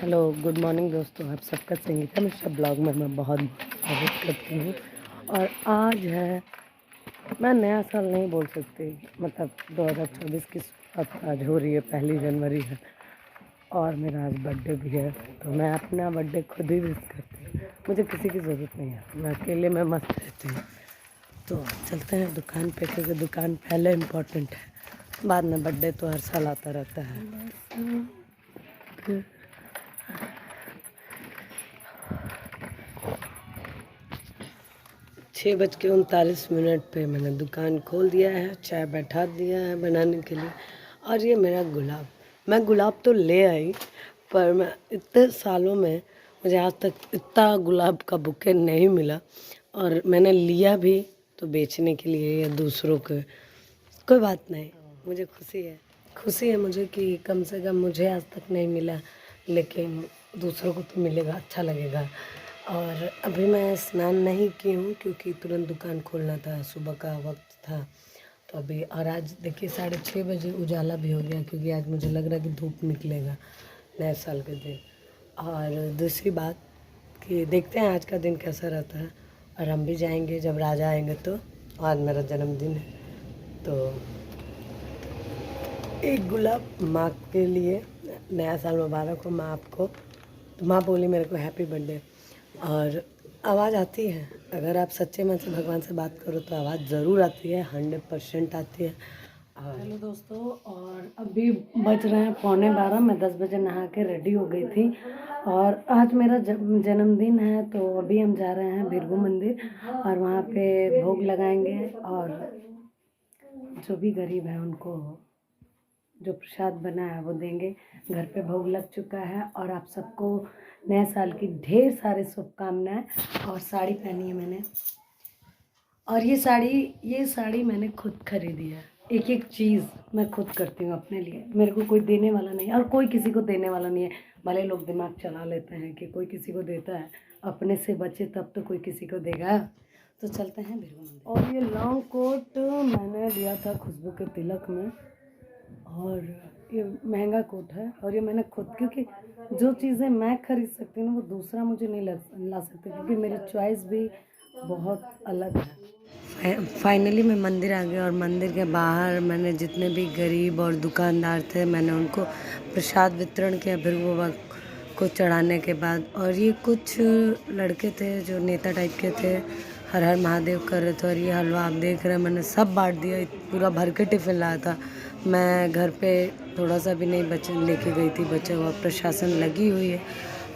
Hello good morning दोस्तों, आप सबका संगीता मिश्रा ब्लॉग में मैं बहुत स्वागत करती हूँ। और आज है, मैं नया साल नहीं बोल सकती, मतलब 2024 की शुरुआत आज हो रही है, 1 जनवरी है और मेरा आज बर्थडे भी है। तो मैं अपना बर्थडे खुद ही विश करती हूँ, मुझे किसी की ज़रूरत नहीं है, मैं अकेले में मस्त रहती हूँ। तो चलते हैं दुकान पे, क्योंकि दुकान पहले इम्पोर्टेंट है, बाद में बर्थडे तो हर साल आता रहता है। 6:39 पे मैंने दुकान खोल दिया है, चाय बैठा दिया है बनाने के लिए। और ये मेरा गुलाब, मैं गुलाब तो ले आई, पर मैं इतने सालों में मुझे आज तक इतना गुलाब का बुके नहीं मिला। और मैंने लिया भी तो बेचने के लिए या दूसरों को, कोई बात नहीं, मुझे खुशी है मुझे कि कम से कम मुझे आज तक नहीं मिला, लेकिन दूसरों को तो मिलेगा, अच्छा लगेगा। और अभी मैं स्नान नहीं की हूँ क्योंकि तुरंत दुकान खोलना था, सुबह का वक्त था। तो अभी, और आज देखिए 6:30 बजे उजाला भी हो गया, क्योंकि आज मुझे लग रहा है कि धूप निकलेगा नए साल के दिन। और दूसरी बात कि देखते हैं आज का दिन कैसा रहता है, और हम भी जाएंगे जब राजा आएंगे। तो आज मेरा जन्मदिन है, तो एक गुलाब माँ के लिए, नया साल मुबारक हो माँ आपको। तो माँ बोली मेरे को हैप्पी बर्थडे। और आवाज़ आती है, अगर आप सच्चे मन से भगवान से बात करो तो आवाज़ ज़रूर आती है, 100% आती है। और हेलो दोस्तों, और अभी बज रहे हैं 11:15, मैं 10 बजे नहा के रेडी हो गई थी। और आज मेरा जन्मदिन है, तो अभी हम जा रहे हैं बिरगू मंदिर और वहाँ पे भोग लगाएंगे, और जो भी गरीब है उनको जो प्रसाद बना है वो देंगे। घर पे भोग लग चुका है, और आप सबको नए साल की ढेर सारी शुभकामनाएं। और साड़ी पहनी है मैंने, और ये साड़ी मैंने खुद खरीदी है। एक एक चीज़ मैं खुद करती हूँ अपने लिए, मेरे को कोई देने वाला नहीं है और कोई किसी को देने वाला नहीं है। भले लोग दिमाग चला लेते हैं कि कोई किसी को देता है, अपने से बचे तब तो कोई किसी को देगा। तो चलते हैं बिरगू मंदिर। और ये लॉन्ग कोट मैंने लिया था खुशबू के तिलक में, और ये महंगा कोट है, और ये मैंने खुद, क्योंकि जो चीज़ें मैं खरीद सकती हूँ ना वो दूसरा मुझे नहीं ला सकते, क्योंकि मेरी चॉइस भी बहुत अलग है। फाइनली मैं मंदिर आ गई, और मंदिर के बाहर मैंने जितने भी गरीब और दुकानदार थे, मैंने उनको प्रसाद वितरण किया भृगु बाबा को चढ़ाने के बाद। और ये कुछ लड़के थे जो नेता टाइप के थे, हर हर महादेव कर रहे थे। और ये हलवा आप देख रहे हैं, मैंने सब बांट दिया, पूरा भर के टिफ़िन लाया था मैं, घर पे थोड़ा सा भी नहीं बच लेके गई थी बचा हुआ। प्रशासन लगी हुई है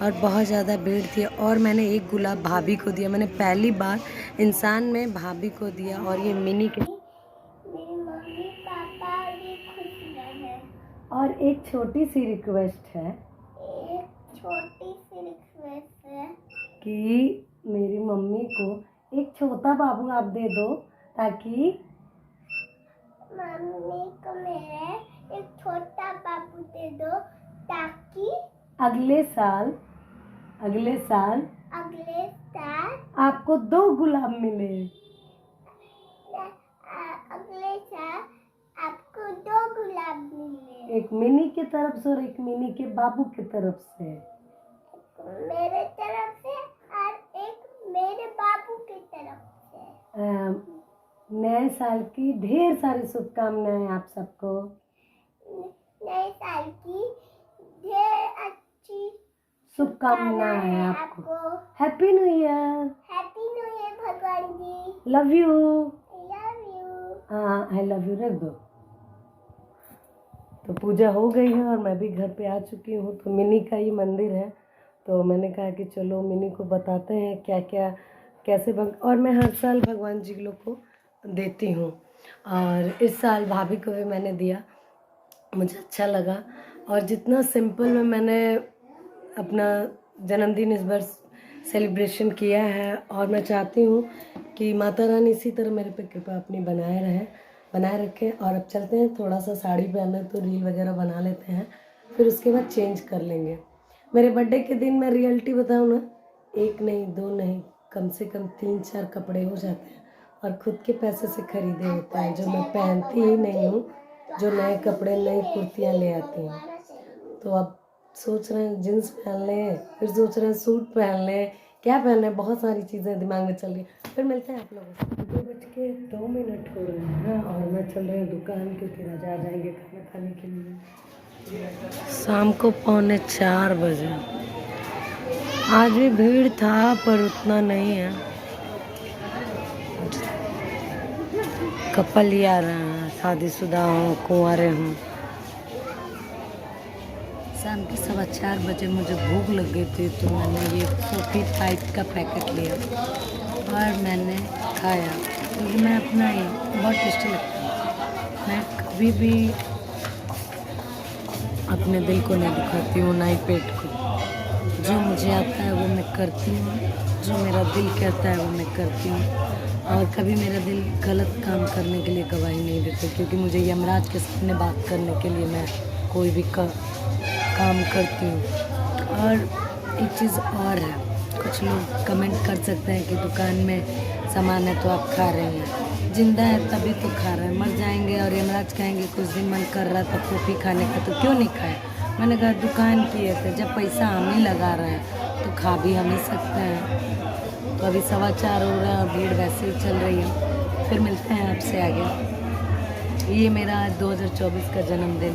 और बहुत ज़्यादा भीड़ थी। और मैंने एक गुलाब भाभी को दिया, मैंने पहली बार इंसान में भाभी को दिया। और ये मिनी के, मेरी मम्मी पापा भी खुश रहे। और एक छोटी सी रिक्वेस्ट है, एक छोटी सी रिक्वेस्ट है कि मेरी मम्मी को एक छोटा बाबू आप दे दो, ताकि मम्मी को मेरे एक छोटा बाबू दे दो, ताकि अगले साल अगले साल आपको 2 गुलाब मिले। अगले साल आपको 2 गुलाब मिले, एक मिनी की तरफ से और एक मिनी के बाबू की तरफ से, मेरे तरफ से और एक मेरे बाबू की तरफ से। नए साल की ढेर सारी शुभकामनाएं आप सबको। नए साल की ढेर अच्छी शुभकामनाएं आपको। Happy new year. Happy new year भगवान जी। Love you. Love you. हाँ, आई लव यू रख दो। तो पूजा हो गई है और मैं भी घर पे आ चुकी हूँ। तो मिनी का ही मंदिर है, तो मैंने कहा कि चलो मिनी को बताते हैं क्या क्या कैसे और मैं हर साल भगवान जी लोग को देती हूँ, और इस साल भाभी को भी मैंने दिया, मुझे अच्छा लगा। और जितना सिंपल में मैंने अपना जन्मदिन इस बार सेलिब्रेशन किया है, और मैं चाहती हूँ कि माता रानी इसी तरह मेरे पे कृपा अपनी बनाए रखें। और अब चलते हैं, थोड़ा सा साड़ी पहने तो रील वगैरह बना लेते हैं, फिर उसके बाद चेंज कर लेंगे। मेरे बर्थडे के दिन मैं रियलिटी बताऊँ ना, 1 नहीं 2 नहीं, कम से कम 3-4 कपड़े हो जाते हैं, और खुद के पैसे से खरीदे होते हैं, जो मैं पहनती ही नहीं हूँ, जो नए कपड़े नई कुर्तियाँ ले आती हूँ। तो अब सोच रहे हैं जीन्स पहन लें, फिर सोच रहे हैं सूट पहन लें, क्या पहन लें, बहुत सारी चीज़ें दिमाग में चल रही हैं। फिर मिलते हैं आप लोगों से। 2:02 हो रहे हैं और मैं चल रही हूँ दुकान, क्योंकि राजा आ जाएंगे खाना खाने के लिए शाम को 3:45 आज भी भीड़ था पर उतना नहीं है। कपल ही आ रहे हैं, शादीशुदा हों कुंवारे हों। शाम के 4:15 मुझे भूख लग गई थी, तो मैंने ये फ्रूटी टाइप का पैकेट लिया और मैंने खाया, क्योंकि मैं अपना ही बहुत टेस्टी लगता है। मैं कभी भी अपने दिल को नहीं दिखाती हूँ, ना ही पेट को। जो मुझे आता है वो मैं करती हूँ, जो मेरा दिल कहता है वो मैं करती हूँ। और कभी मेरा दिल गलत काम करने के लिए गवाही नहीं देता, क्योंकि मुझे यमराज के सामने बात करने के लिए मैं कोई भी काम करती हूँ। और एक चीज़ और है, कुछ लोग कमेंट कर सकते हैं कि दुकान में सामान है तो आप खा रहे हैं, जिंदा है तभी तो खा रहे हैं, मर जाएंगे और यमराज कहेंगे कुछ दिन मन कर रहा था कॉफ़ी खाने का तो क्यों नहीं खाए। मैंने कहा दुकान किए थे, जब पैसा हम ही लगा रहे हैं तो खा भी हम ही सकते हैं। तो अभी 4:15 हो रहा है, भीड़ वैसे ही चल रही है। फिर मिलते हैं आपसे आगे। ये मेरा 2024 का जन्मदिन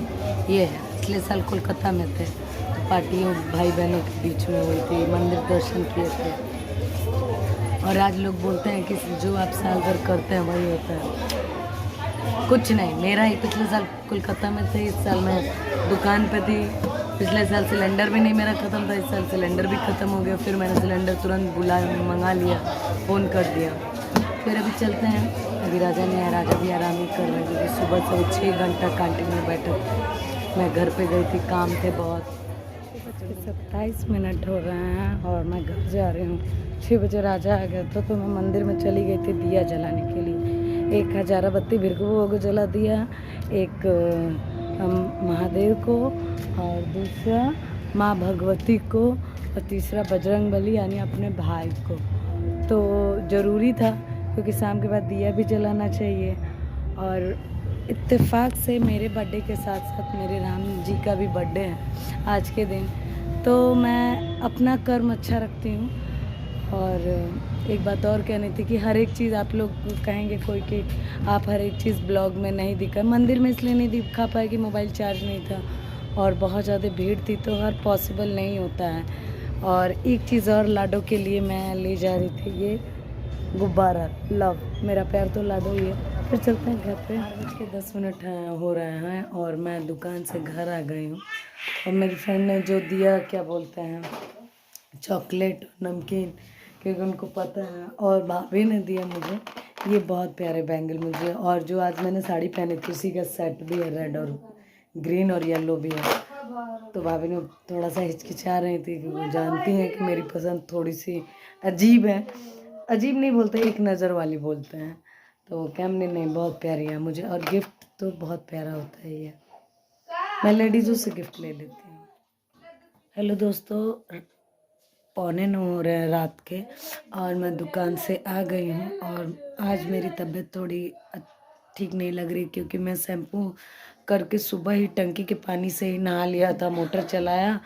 ये है। पिछले साल कोलकाता में थे, तो पार्टियों भाई बहनों के बीच में हुई थी, मंदिर दर्शन किए थे। और आज लोग बोलते हैं कि जो आप साल भर करते हैं वही होता है। कुछ नहीं, मेरा ही पिछले साल कोलकाता में थे, इस साल मैं दुकान पे थी। पिछले साल सिलेंडर भी नहीं मेरा ख़त्म था, इस साल सिलेंडर भी ख़त्म हो गया। फिर मैंने सिलेंडर तुरंत मंगा लिया, फ़ोन कर दिया। फिर अभी चलते हैं। अभी राजा नहीं आया, राजा भी आराम ही कर रहे हैं, क्योंकि सुबह से 6 घंटा कैंटीन में बैठा था। मैं घर पे गई थी, काम थे बहुत। 6:27 हो रहे हैं और मैं घर जा रही हूँ। 6 बजे राजा आ गया था, तो मैं मंदिर में चली गई थी दिया जलाने के लिए। एक हजारा बत्ती भिरगुओं को जला दिया, एक महादेव को, और दूसरा माँ भगवती को, और तीसरा बजरंग बली यानी अपने भाई को। तो ज़रूरी था, क्योंकि शाम के बाद दिया भी जलाना चाहिए। और इत्तेफाक से मेरे बर्थडे के साथ साथ मेरे राम जी का भी बर्थडे है आज के दिन, तो मैं अपना कर्म अच्छा रखती हूँ। और एक बात और कहनी थी कि हर एक चीज़ आप लोग कहेंगे कोई कि आप हर एक चीज़ ब्लॉग में नहीं दिखा। मंदिर में इसलिए नहीं दिखा पाए कि मोबाइल चार्ज नहीं था और बहुत ज़्यादा भीड़ थी, तो हर पॉसिबल नहीं होता है। और एक चीज़ और लाडो के लिए मैं ले जा रही थी, ये गुब्बारा लव, मेरा प्यार तो लाडो ही है। फिर चलते हैं घर पे। 8:10 हो रहे हैं और मैं दुकान से घर आ गई हूँ। और मेरी फ्रेंड ने जो दिया, क्या बोलते हैं, चॉकलेट नमकीन, क्योंकि उनको पता है। और भाभी ने दिया मुझे ये बहुत प्यारे बैंगल मुझे, और जो आज मैंने साड़ी पहनी थी उसी का सेट भी है, रेड और ग्रीन और येलो भी है। तो भाभी ने थोड़ा सा हिचकिचा रही थी, क्योंकि वो जानती हैं कि मेरी पसंद थोड़ी सी अजीब है। अजीब नहीं बोलते, एक नज़र वाली बोलते हैं। तो कैमरे नहीं, बहुत प्यारी है मुझे, और गिफ्ट तो बहुत प्यारा होता है ये। मैं लेडीज़ों से गिफ्ट ले लेती हूँ। हेलो दोस्तों, 8:45 हो रहे हैं रात के, और मैं दुकान से आ गई हूँ। और आज मेरी तबीयत थोड़ी ठीक नहीं लग रही, क्योंकि मैं शैम्पू करके सुबह ही टंकी के पानी से ही नहा लिया था, मोटर चलाया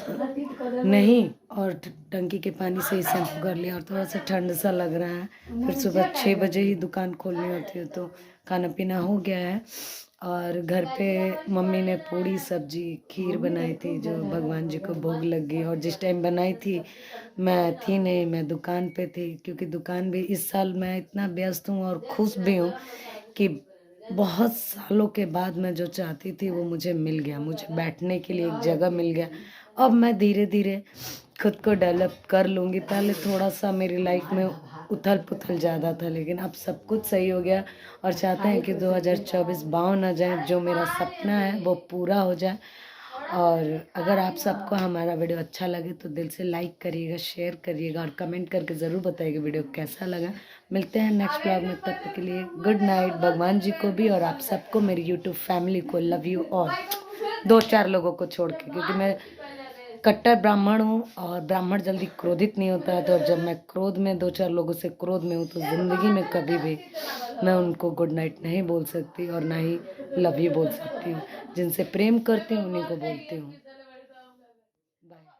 नहीं और टंकी के पानी से ही शैम्पू कर लिया, और थोड़ा सा ठंड सा लग रहा है। फिर सुबह 6 बजे ही दुकान खोलनी होती है, तो खाना पीना हो गया है। और घर पे मम्मी ने पूड़ी सब्जी खीर बनाई थी, जो भगवान जी को भोग लग गई। और जिस टाइम बनाई थी मैं थी नहीं, मैं दुकान पे थी, क्योंकि दुकान भी इस साल मैं इतना व्यस्त हूँ और खुश भी हूँ कि बहुत सालों के बाद मैं जो चाहती थी वो मुझे मिल गया। मुझे बैठने के लिए एक जगह मिल गया। अब मैं धीरे धीरे खुद को डेवलप कर लूँगी। पहले थोड़ा सा मेरी लाइफ में उथल पुथल ज़्यादा था, लेकिन अब सब कुछ सही हो गया। और चाहते हैं कि 2024 बाँव ना जाए, जो मेरा सपना है वो पूरा हो जाए। और अगर आप सबको हमारा वीडियो अच्छा लगे तो दिल से लाइक करिएगा, शेयर करिएगा, और कमेंट करके ज़रूर बताइएगा वीडियो कैसा लगा। मिलते हैं नेक्स्ट ब्लॉग में, तब तक के लिए गुड नाइट। भगवान जी को भी और आप सबको, मेरी यूट्यूब फैमिली को लव यू ऑल। 2-4 लोगों को छोड़ के, क्योंकि मैं कट्टर ब्राह्मण हूँ और ब्राह्मण जल्दी क्रोधित नहीं होता है। तो जब मैं क्रोध में 2-4 लोगों से क्रोध में हूँ, तो ज़िंदगी में कभी भी मैं उनको गुड नाइट नहीं बोल सकती, और ना ही लव यू बोल सकती हूँ। जिनसे प्रेम करती हूँ उन्हीं को बोलती हूँ। बाय।